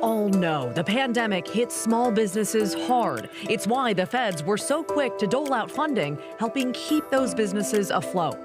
all know the pandemic hit small businesses hard. It's why the feds were so quick to dole out funding, helping keep those businesses afloat.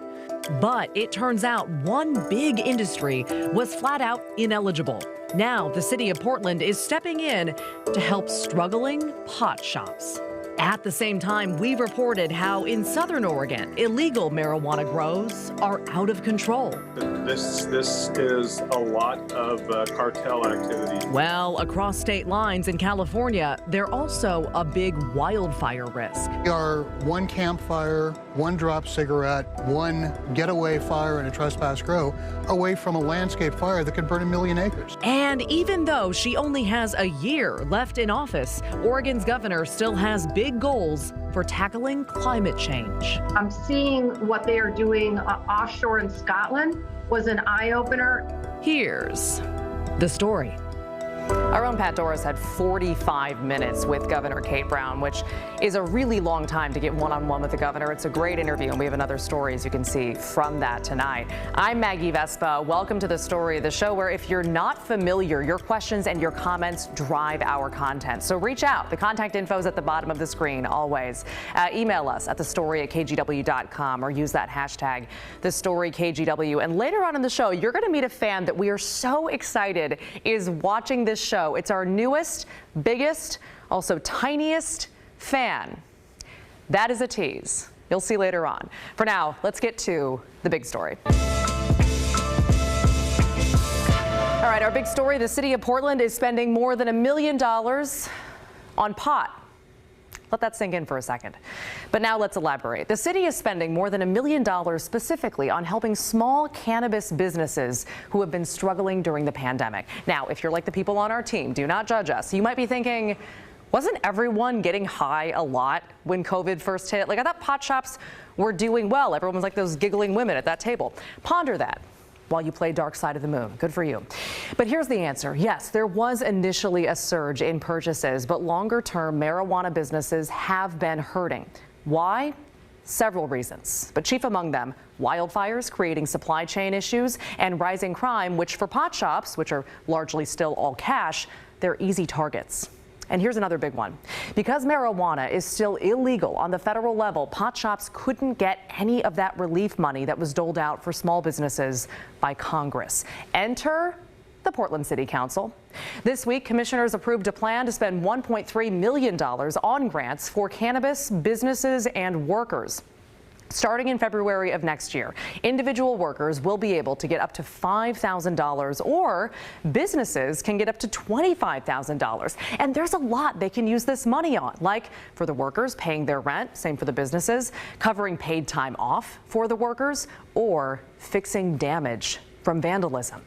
But it turns out one big industry was flat out ineligible. Now the city of Portland is stepping in to help struggling pot shops. At the same time, we reported how in Southern Oregon, illegal marijuana grows are out of control. This is a lot of cartel activity. Well, across state lines in California, they're also a big wildfire risk. We are one campfire, one drop cigarette, one getaway fire in a trespass grow away from a landscape fire that could burn 1 million acres. And even though she only has a year left in office, Oregon's governor still has big goals for tackling climate change. I'm seeing what they are doing offshore in Scotland was an eye-opener. Here's the story. Our own Pat Doris had 45 minutes with Governor Kate Brown, which is a really long time to get one-on-one with the governor. It's a great interview, and we have another story, as you can see, from that tonight. I'm Maggie Vespa. Welcome to The Story, the show where if you're not familiar, your questions and your comments drive our content. So reach out. The contact info is at the bottom of the screen, always. Email us at thestory@kgw.com or use that hashtag, TheStoryKGW. And later on in the show, you're going to meet a fan that we are so excited is watching this show. It's our newest, biggest, also tiniest fan. That is a tease. You'll see later on. For now, let's get to the big story. All right, our big story, the city of Portland is spending more than $1 million on pot. Let that sink in for a second. But now let's elaborate. The city is spending more than $1 million specifically on helping small cannabis businesses who have been struggling during the pandemic. Now, if you're like the people on our team, do not judge us. You might be thinking, wasn't everyone getting high a lot when COVID first hit? Like, I thought pot shops were doing well. Everyone was like those giggling women at that table. Ponder that while you play Dark Side of the Moon. Good for you. But here's the answer. Yes, there was initially a surge in purchases, but longer term marijuana businesses have been hurting. Why? Several reasons, but chief among them, wildfires creating supply chain issues and rising crime, which for pot shops, which are largely still all cash, they're easy targets. And here's another big one. Because marijuana is still illegal on the federal level, pot shops couldn't get any of that relief money that was doled out for small businesses by Congress. Enter the Portland City Council. This week, commissioners approved a plan to spend $1.3 million on grants for cannabis businesses and workers. Starting in February of next year, individual workers will be able to get up to $5,000 or businesses can get up to $25,000. And there's a lot they can use this money on, like for the workers paying their rent, same for the businesses, covering paid time off for the workers, or fixing damage from vandalism.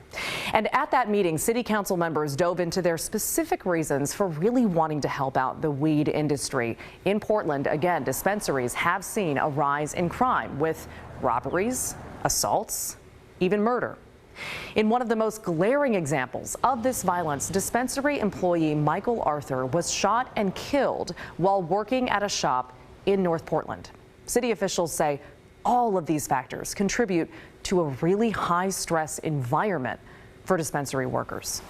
And at that meeting, city council members dove into their specific reasons for really wanting to help out the weed industry. In Portland, again, dispensaries have seen a rise in crime with robberies, assaults, even murder. In one of the most glaring examples of this violence, dispensary employee Michael Arthur was shot and killed while working at a shop in North Portland. City officials say all of these factors contribute to a really high-stress environment for dispensary workers.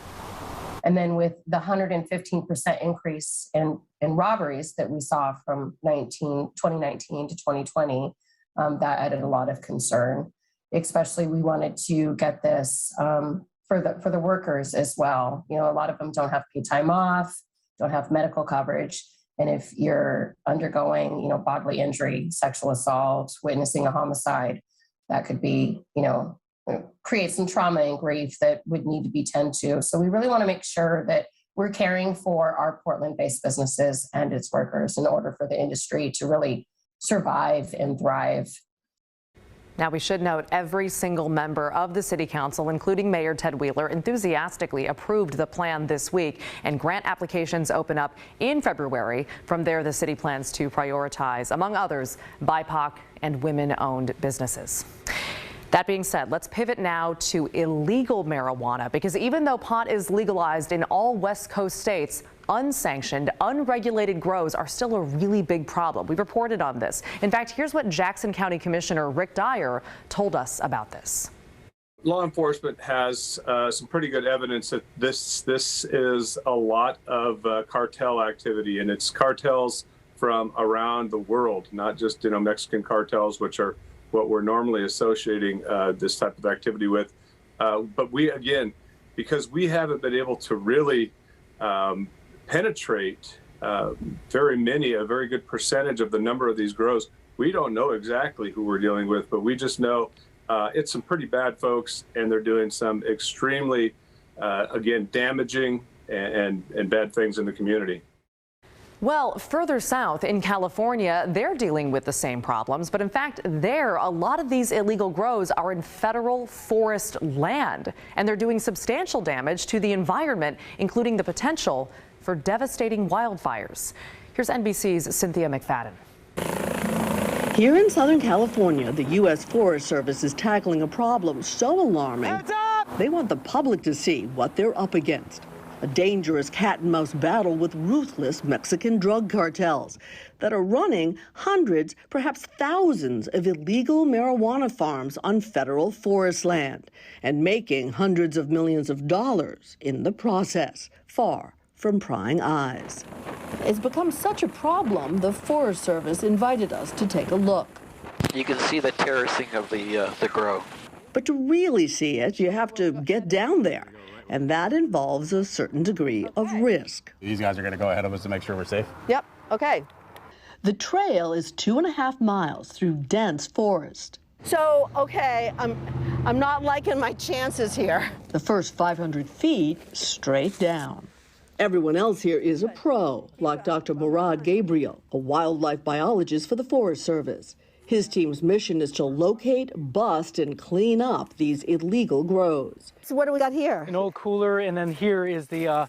And then with the 115% increase in robberies that we saw from 2019 to 2020, that added a lot of concern. Especially, we wanted to get this for the workers as well. You know, a lot of them don't have paid time off, don't have medical coverage. And if you're undergoing, bodily injury, sexual assault, witnessing a homicide, that could be, create some trauma and grief that would need to be tended to. So we really want to make sure that we're caring for our Portland-based businesses and its workers in order for the industry to really survive and thrive. Now, we should note every single member of the city council, including Mayor Ted Wheeler, enthusiastically approved the plan this week, and grant applications open up in February. From there, the city plans to prioritize, among others, BIPOC and women-owned businesses. That being said, let's pivot now to illegal marijuana, because even though pot is legalized in all West Coast states, unsanctioned, unregulated grows are still a really big problem. We reported on this. In fact, here's what Jackson County Commissioner Rick Dyer told us about this. Law enforcement has some pretty good evidence that this is a lot of cartel activity, and it's cartels from around the world, not just Mexican cartels, which are what we're normally associating this type of activity with. But we, again, because we haven't been able to really penetrate a very good percentage of the number of these grows, we don't know exactly who we're dealing with, but we just know it's some pretty bad folks, and they're doing some extremely, again, damaging and bad things in the community. Well, further south in California, they're dealing with the same problems. But in fact, there, a lot of these illegal grows are in federal forest land, and they're doing substantial damage to the environment, including the potential for devastating wildfires. Here's NBC's Cynthia McFadden. Here in Southern California, the U.S. Forest Service is tackling a problem so alarming, they want the public to see what they're up against. A dangerous cat-and-mouse battle with ruthless Mexican drug cartels that are running hundreds, perhaps thousands of illegal marijuana farms on federal forest land and making hundreds of millions of dollars in the process, far from prying eyes. It's become such a problem, the Forest Service invited us to take a look. You can see the terracing of the grow. But to really see it, you have to get down there, and that involves a certain degree of risk. These guys are going to go ahead of us to make sure we're safe. Yep, okay. The trail is 2.5 miles through dense forest. So, okay, I'm not liking my chances here. The first 500 feet straight down. Everyone else here is a pro, like Dr. Murad Gabriel, a wildlife biologist for the Forest Service. His team's mission is to locate, bust, and clean up these illegal grows. So what do we got here? An old cooler, and then here is the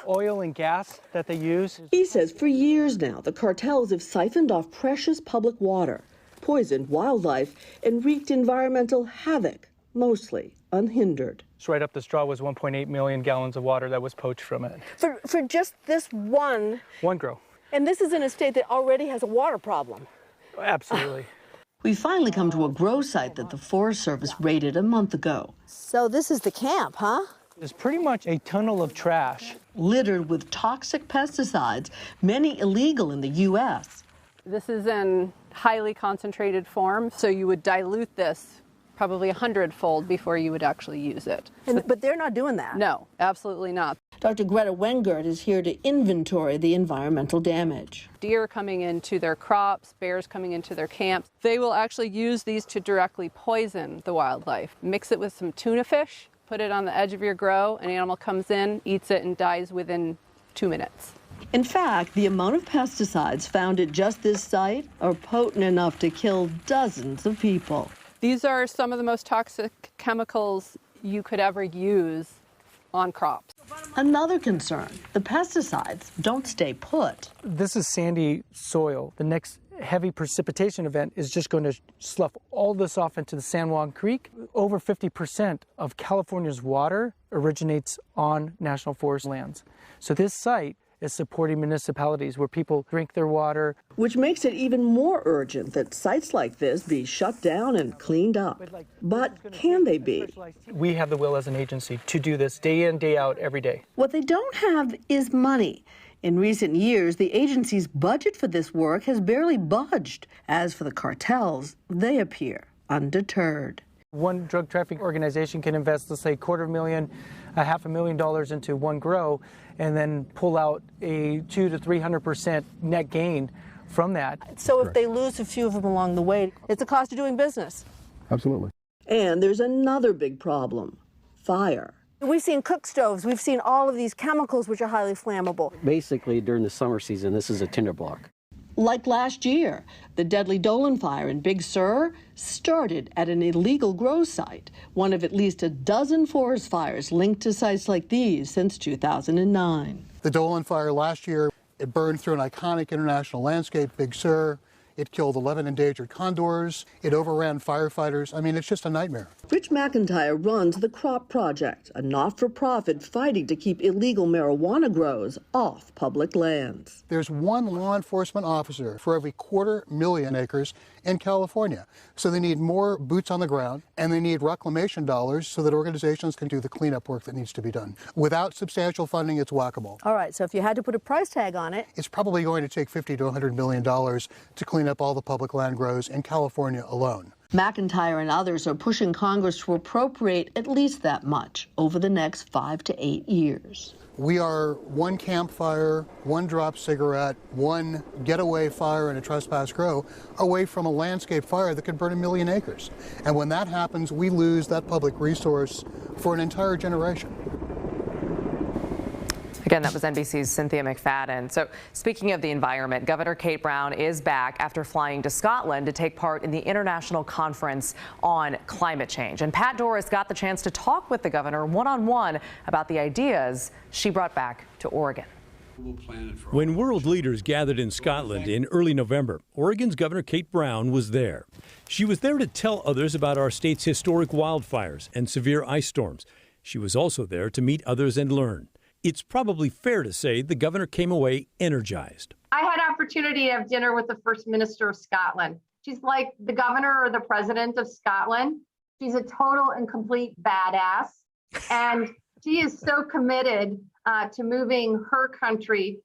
oil and gas that they use. He says for years now, the cartels have siphoned off precious public water, poisoned wildlife, and wreaked environmental havoc, mostly unhindered. Right up the straw was 1.8 million gallons of water that was poached from it. For just this one grow. And this is in a state that already has a water problem. Absolutely. We finally come to a grow site that the Forest Service raided a month ago. So this is the camp, huh? It's pretty much a tunnel of trash. Littered with toxic pesticides, many illegal in the U.S. This is in highly concentrated form, so you would dilute this probably 100-fold before you would actually use it. But they're not doing that. No, absolutely not. Dr. Greta Wengert is here to inventory the environmental damage. Deer coming into their crops, bears coming into their camps, they will actually use these to directly poison the wildlife. Mix it with some tuna fish, put it on the edge of your grow, an animal comes in, eats it, and dies within 2 minutes. In fact, the amount of pesticides found at just this site are potent enough to kill dozens of people. These are some of the most toxic chemicals you could ever use on crops. Another concern, the pesticides don't stay put. This is sandy soil. The next heavy precipitation event is just going to slough all this off into the San Juan Creek. Over 50% of California's water originates on national forest lands. So this site is supporting municipalities where people drink their water. Which makes it even more urgent that sites like this be shut down and cleaned up. But can they be? We have the will as an agency to do this day in, day out, every day. What they don't have is money. In recent years, the agency's budget for this work has barely budged. As for the cartels, they appear undeterred. One drug trafficking organization can invest, let's say, $250,000, $500,000 into one grow, and then pull out a 200% to 300% net gain from that. So if they lose a few of them along the way, it's a cost of doing business. Absolutely. And there's another big problem, fire. We've seen cook stoves, we've seen all of these chemicals which are highly flammable. Basically, during the summer season, this is a tinder block. Like last year, the deadly Dolan fire in Big Sur started at an illegal grow site, one of at least a dozen forest fires linked to sites like these since 2009. The Dolan fire last year, it burned through an iconic international landscape, Big Sur. It killed 11 endangered condors. It overran firefighters. I mean, it's just a nightmare. Rich McIntyre runs the Crop Project, a not-for-profit fighting to keep illegal marijuana grows off public lands. There's one law enforcement officer for every 250,000 acres in California. So they need more boots on the ground, and they need reclamation dollars so that organizations can do the cleanup work that needs to be done. Without substantial funding, it's whack-a-mole. All right, so if you had to put a price tag on it, it's probably going to take $50 to $100 million to clean up all the public land grows in California alone. McIntyre and others are pushing Congress to appropriate at least that much over the next 5 to 8 years. We are one campfire, one drop cigarette, one getaway fire in a trespass grow away from a landscape fire that could burn 1 million acres. And when that happens, we lose that public resource for an entire generation. Again, that was NBC's Cynthia McFadden. So speaking of the environment, Governor Kate Brown is back after flying to Scotland to take part in the International Conference on Climate Change. And Pat Doris got the chance to talk with the governor one-on-one about the ideas she brought back to Oregon. When world leaders gathered in Scotland in early November, Oregon's Governor Kate Brown was there. She was there to tell others about our state's historic wildfires and severe ice storms. She was also there to meet others and learn. It's probably fair to say the governor came away energized. I had opportunity to have dinner with the First Minister of Scotland. She's like the governor or the president of Scotland. She's a total and complete badass. And she is so committed to moving her country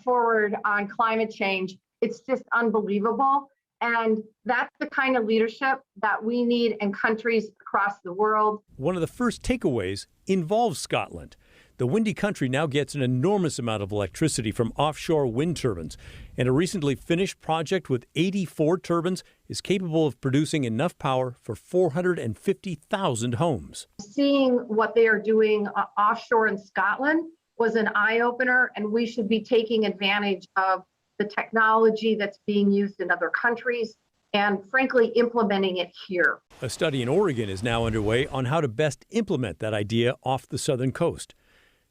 forward on climate change. It's just unbelievable. And that's the kind of leadership that we need in countries across the world. One of the first takeaways involves Scotland. The windy country now gets an enormous amount of electricity from offshore wind turbines, and a recently finished project with 84 turbines is capable of producing enough power for 450,000 homes. Seeing what they are doing offshore in Scotland was an eye-opener, and we should be taking advantage of the technology that's being used in other countries and, frankly, implementing it here. A study in Oregon is now underway on how to best implement that idea off the southern coast.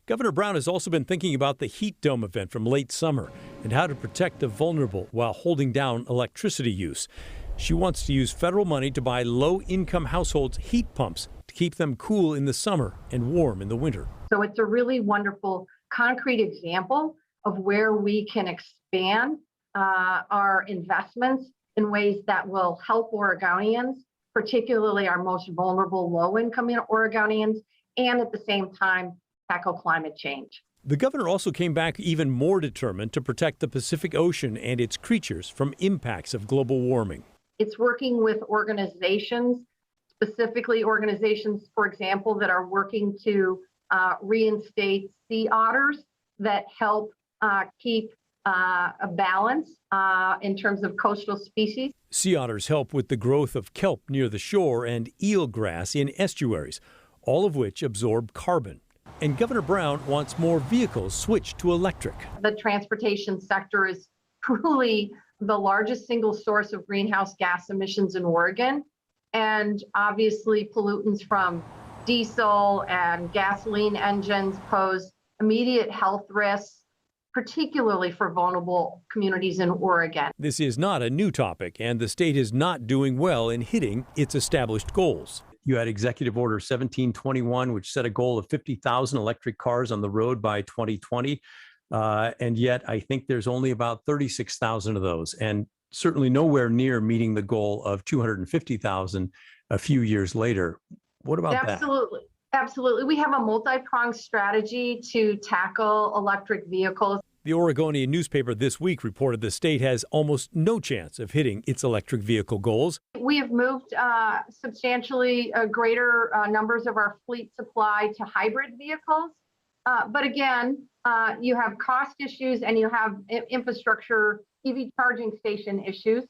Governor Brown has also been thinking about the heat dome event from late summer and how to protect the vulnerable while holding down electricity use. She wants to use federal money to buy low-income households heat pumps to keep them cool in the summer and warm in the winter. So it's a really wonderful, concrete example of where we can expand our investments in ways that will help Oregonians, particularly our most vulnerable low-income Oregonians, and at the same time, tackle climate change. The governor also came back even more determined to protect the Pacific Ocean and its creatures from impacts of global warming. It's working with organizations, specifically organizations, for example, that are working to reinstate sea otters that help keep a balance in terms of coastal species. Sea otters help with the growth of kelp near the shore and eelgrass in estuaries, all of which absorb carbon. And Governor Brown wants more vehicles switched to electric. The transportation sector is truly the largest single source of greenhouse gas emissions in Oregon. And obviously pollutants from diesel and gasoline engines pose immediate health risks, particularly for vulnerable communities in Oregon. This is not a new topic, and the state is not doing well in hitting its established goals. You had Executive Order 1721, which set a goal of 50,000 electric cars on the road by 2020. And yet I think there's only about 36,000 of those, and certainly nowhere near meeting the goal of 250,000 a few years later. What about that? Absolutely. We have a multi-pronged strategy to tackle electric vehicles. The Oregonian newspaper this week reported the state has almost no chance of hitting its electric vehicle goals. We have moved substantially greater numbers of our fleet supply to hybrid vehicles. But again, you have cost issues and you have infrastructure, EV charging station issues,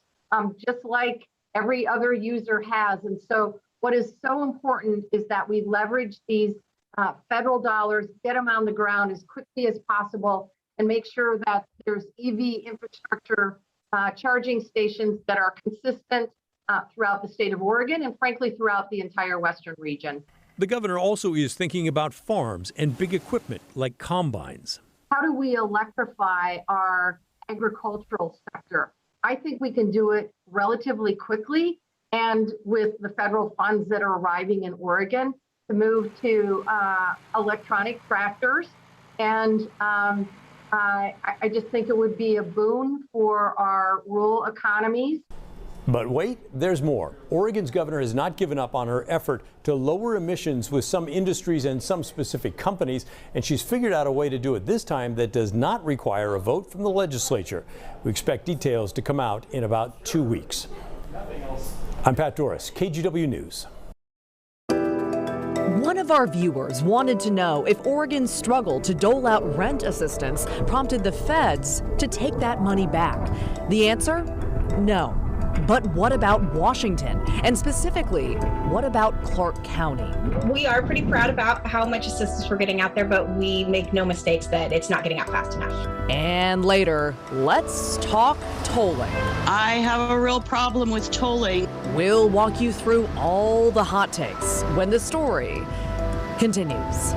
just like every other user has. And so what is so important is that we leverage these federal dollars, get them on the ground as quickly as possible, and make sure that there's EV infrastructure charging stations that are consistent throughout the state of Oregon and frankly throughout the entire western region. The governor also is thinking about farms and big equipment like combines. How do we electrify our agricultural sector? I think we can do it relatively quickly and with the federal funds that are arriving in Oregon to move to electronic tractors. And I just think it would be a boon for our rural economies. But wait, there's more. Oregon's governor has not given up on her effort to lower emissions with some industries and some specific companies, and she's figured out a way to do it this time that does not require a vote from the legislature. We expect details to come out in about 2 weeks. I'm Pat Doris, KGW News. One of our viewers wanted to know if Oregon's struggle to dole out rent assistance prompted the feds to take that money back. The answer? No. But what about Washington? And specifically, what about Clark County? We are pretty proud about how much assistance we're getting out there, but we make no mistakes that it's not getting out fast enough. And later, let's talk tolling. I have a real problem with tolling. We'll walk you through all the hot takes when the story continues.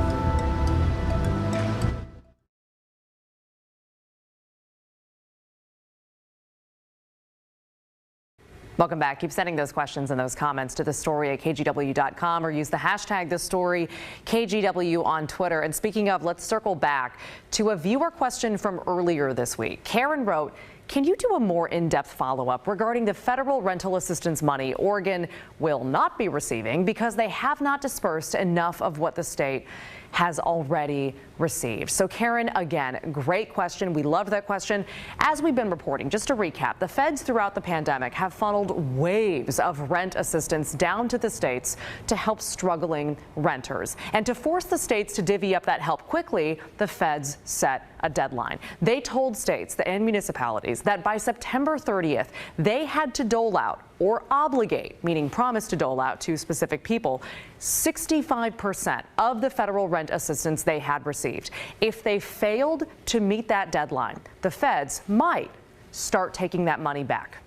Welcome back. Keep sending those questions and those comments to the story at kgw.com or use the hashtag #TheStoryKGW on Twitter. And speaking of, let's circle back to a viewer question from earlier this week. Karen wrote, can you do a more in-depth follow-up regarding the federal rental assistance money Oregon will not be receiving because they have not dispersed enough of what the state has already received? So Karen, again, great question. We love that question. As we've been reporting, just to recap, the feds throughout the pandemic have funneled waves of rent assistance down to the states to help struggling renters. And to force the states to divvy up that help quickly, the feds set a deadline. They told states and municipalities that by September 30th, they had to dole out or obligate, meaning promise to dole out to specific people, 65% of the federal rent assistance they had received. If they failed to meet that deadline, the feds might start taking that money back.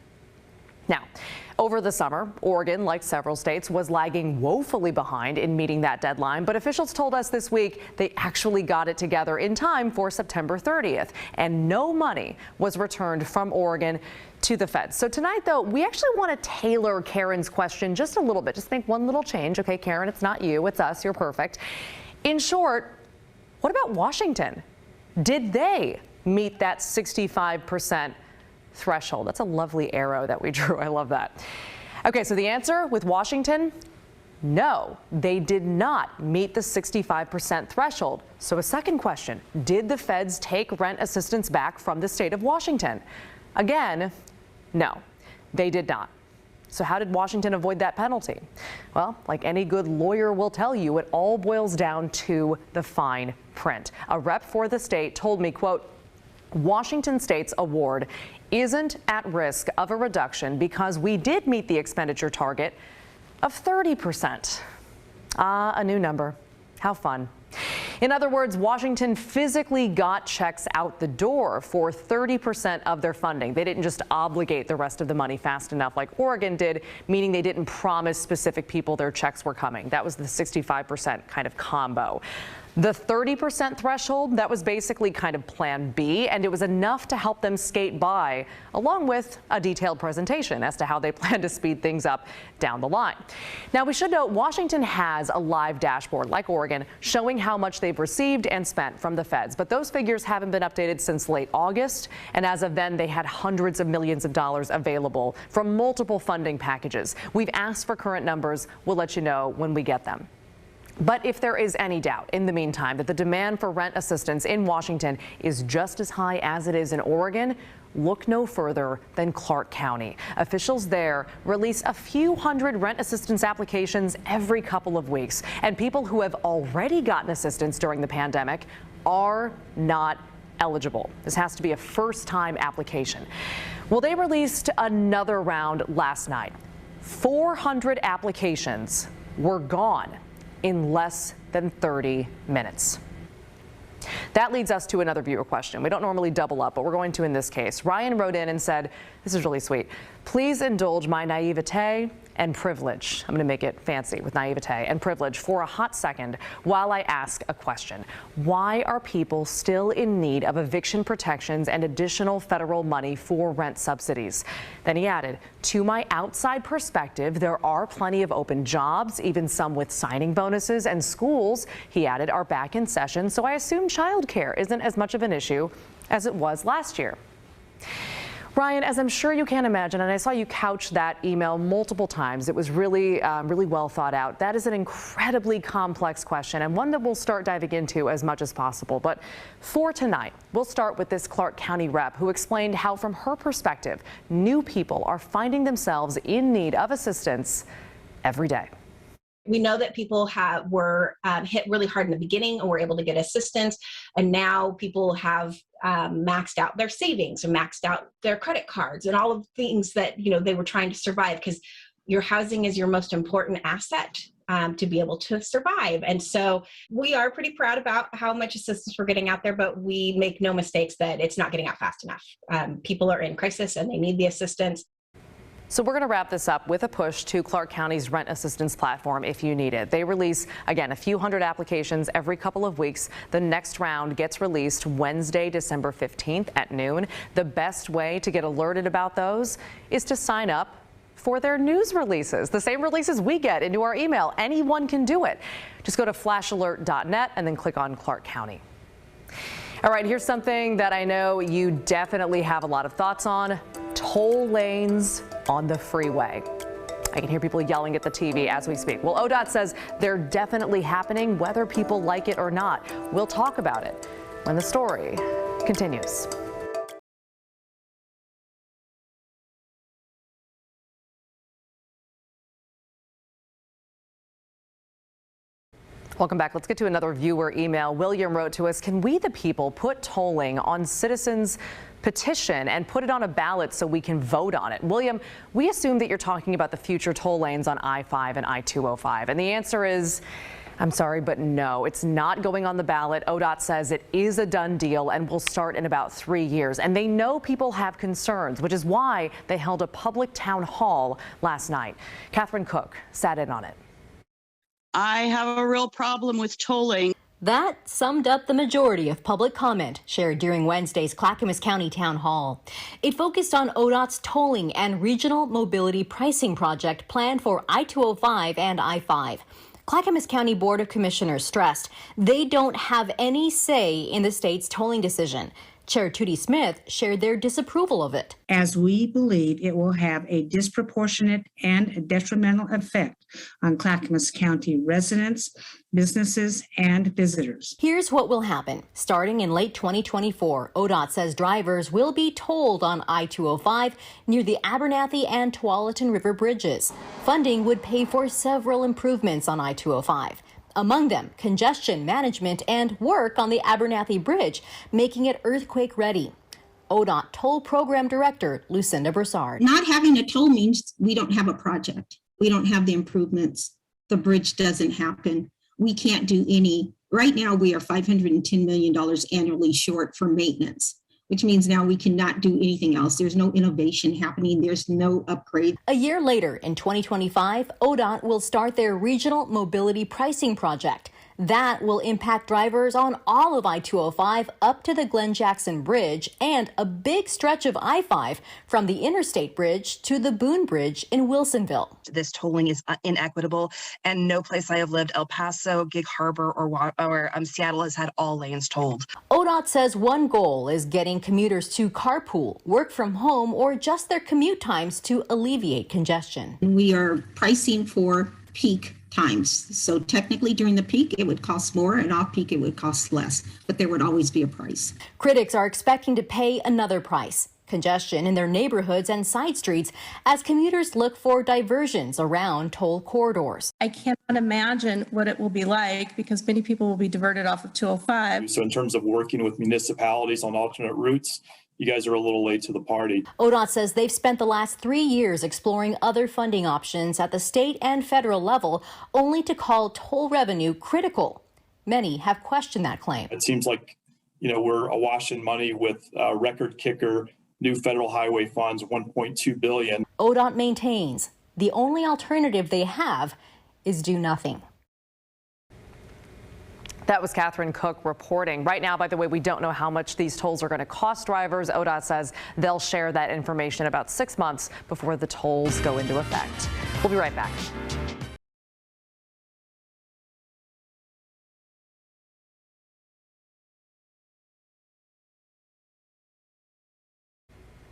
Now, over the summer, Oregon, like several states, was lagging woefully behind in meeting that deadline, but officials told us this week they actually got it together in time for September 30th, and no money was returned from Oregon to the feds. So tonight, though, we actually want to tailor Karen's question just a little bit. Just make one little change. Okay, Karen, it's not you, it's us. You're perfect. In short, what about Washington? Did they meet that 65% threshold? That's a lovely arrow that we drew. I love that. Okay, so the answer with Washington, no, they did not meet the 65% threshold. So a second question, did the feds take rent assistance back from the state of Washington? Again, no, they did not. So how did Washington avoid that penalty? Well, like any good lawyer will tell you, it all boils down to the fine print. A rep for the state told me, quote, Washington State's award isn't at risk of a reduction because we did meet the expenditure target of 30%. Ah, a new number. How fun. In other words, Washington physically got checks out the door for 30% of their funding. They didn't just obligate the rest of the money fast enough like Oregon did, meaning they didn't promise specific people their checks were coming. That was the 65% kind of combo. The 30% threshold, that was basically kind of plan B, and it was enough to help them skate by, along with a detailed presentation as to how they plan to speed things up down the line. Now, we should note Washington has a live dashboard, like Oregon, showing how much they've received and spent from the feds, but those figures haven't been updated since late August, and as of then, they had hundreds of millions of dollars available from multiple funding packages. We've asked for current numbers. We'll let you know when we get them. But if there is any doubt in the meantime that the demand for rent assistance in Washington is just as high as it is in Oregon, look no further than Clark County. Officials there release a few hundred rent assistance applications every couple of weeks, and people who have already gotten assistance during the pandemic are not eligible. This has to be a first-time application. Well, they released another round last night. 400 applications were gone in less than 30 minutes. That leads us to another viewer question. We don't normally double up, but we're going to in this case. Ryan wrote in and said, this is really sweet. Please indulge my naivete and privilege. I'm going to make it fancy with naivete and privilege for a hot second while I ask a question. Why are people still in need of eviction protections and additional federal money for rent subsidies? Then he added, to my outside perspective, there are plenty of open jobs, even some with signing bonuses, and schools, he added, are back in session, so I assume childcare isn't as much of an issue as it was last year. Brian, as I'm sure you can imagine, and I saw you couch that email multiple times, it was really well thought out. That is an incredibly complex question and one that we'll start diving into as much as possible. But for tonight, we'll start with this Clark County rep who explained how, from her perspective, new people are finding themselves in need of assistance every day. We know that people were hit really hard in the beginning and were able to get assistance. And now people have maxed out their savings or maxed out their credit cards and all of the things that, they were trying to survive, because your housing is your most important asset to be able to survive. And so we are pretty proud about how much assistance we're getting out there, but we make no mistakes that it's not getting out fast enough. People are in crisis and they need the assistance. So we're going to wrap this up with a push to Clark County's rent assistance platform if you need it. They release, again, a few hundred applications every couple of weeks. The next round gets released Wednesday, December 15th at noon. The best way to get alerted about those is to sign up for their news releases, the same releases we get into our email. Anyone can do it. Just go to flashalert.net and then click on Clark County. All right, here's something that I know you definitely have a lot of thoughts on: toll lanes on the freeway. I can hear people yelling at the TV as we speak. Well, ODOT says they're definitely happening, whether people like it or not. We'll talk about it when the story continues. Welcome back. Let's get to another viewer email. William wrote to us, can we the people put tolling on citizens' petition and put it on a ballot so we can vote on it? William, we assume that you're talking about the future toll lanes on I-5 and I-205. And the answer is, I'm sorry, but no, it's not going on the ballot. ODOT says it is a done deal and will start in about 3 years. And they know people have concerns, which is why they held a public town hall last night. Catherine Cook sat in on it. I have a real problem with tolling. That summed up the majority of public comment shared during Wednesday's Clackamas County Town Hall. It focused on ODOT's tolling and regional mobility pricing project planned for I-205 and I-5. Clackamas County Board of Commissioners stressed they don't have any say in the state's tolling decision. Chair Tootie Smith shared their disapproval of it, as we believe it will have a disproportionate and detrimental effect on Clackamas County residents, businesses, and visitors. Here's what will happen. Starting in late 2024, ODOT says drivers will be tolled on I-205 near the Abernathy and Tualatin River bridges. Funding would pay for several improvements on I-205. Among them, congestion management and work on the Abernathy Bridge, making it earthquake ready. ODOT Toll Program Director Lucinda Broussard. Not having a toll means we don't have a project. We don't have the improvements. The bridge doesn't happen. We can't do any. Right now, we are $510 million annually short for maintenance, which means now we cannot do anything else. There's no innovation happening. There's no upgrade. A year later, in 2025, ODOT will start their regional mobility pricing project. That will impact drivers on all of I-205 up to the Glen Jackson Bridge and a big stretch of I-5 from the Interstate Bridge to the Boone Bridge in Wilsonville. This tolling is inequitable, and no place I have lived, El Paso, Gig Harbor, or Seattle, has had all lanes tolled. ODOT says one goal is getting commuters to carpool, work from home, or adjust their commute times to alleviate congestion. We are pricing for peak times. So technically during the peak, it would cost more, and off peak, it would cost less, but there would always be a price. Critics are expecting to pay another price: congestion in their neighborhoods and side streets as commuters look for diversions around toll corridors. I cannot imagine what it will be like because many people will be diverted off of 205. So in terms of working with municipalities on alternate routes, you guys are a little late to the party. ODOT says they've spent the last 3 years exploring other funding options at the state and federal level, only to call toll revenue critical. Many have questioned that claim. It seems like, we're awash in money with record kicker, new federal highway funds, $1.2 billion. ODOT maintains the only alternative they have is do nothing. That was Catherine Cook reporting. Right now, by the way, we don't know how much these tolls are going to cost drivers. ODOT says they'll share that information about 6 months before the tolls go into effect. We'll be right back.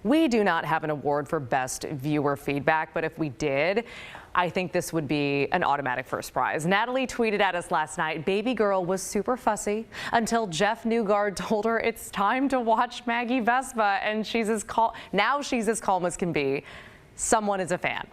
We do not have an award for best viewer feedback, but if we did, I think this would be an automatic first prize. Natalie tweeted at us last night, baby girl was super fussy until Jeff Newgard told her it's time to watch Maggie Vespa, and now she's as calm as can be. Someone is a fan.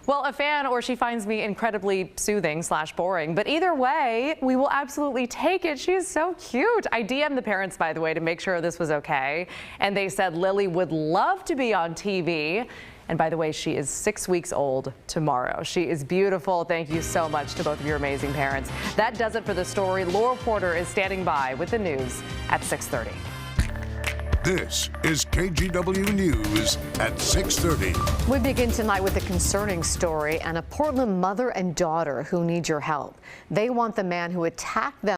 Well, a fan, or she finds me incredibly soothing / boring. But either way, we will absolutely take it. She's so cute. I DM'd the parents, by the way, to make sure this was okay. And they said Lily would love to be on TV. And by the way, she is 6 weeks old tomorrow. She is beautiful. Thank you so much to both of your amazing parents. That does it for the story. Laura Porter is standing by with the news at 6:30. This is KGW News at 6:30. We begin tonight with a concerning story and a Portland mother and daughter who need your help. They want the man who attacked them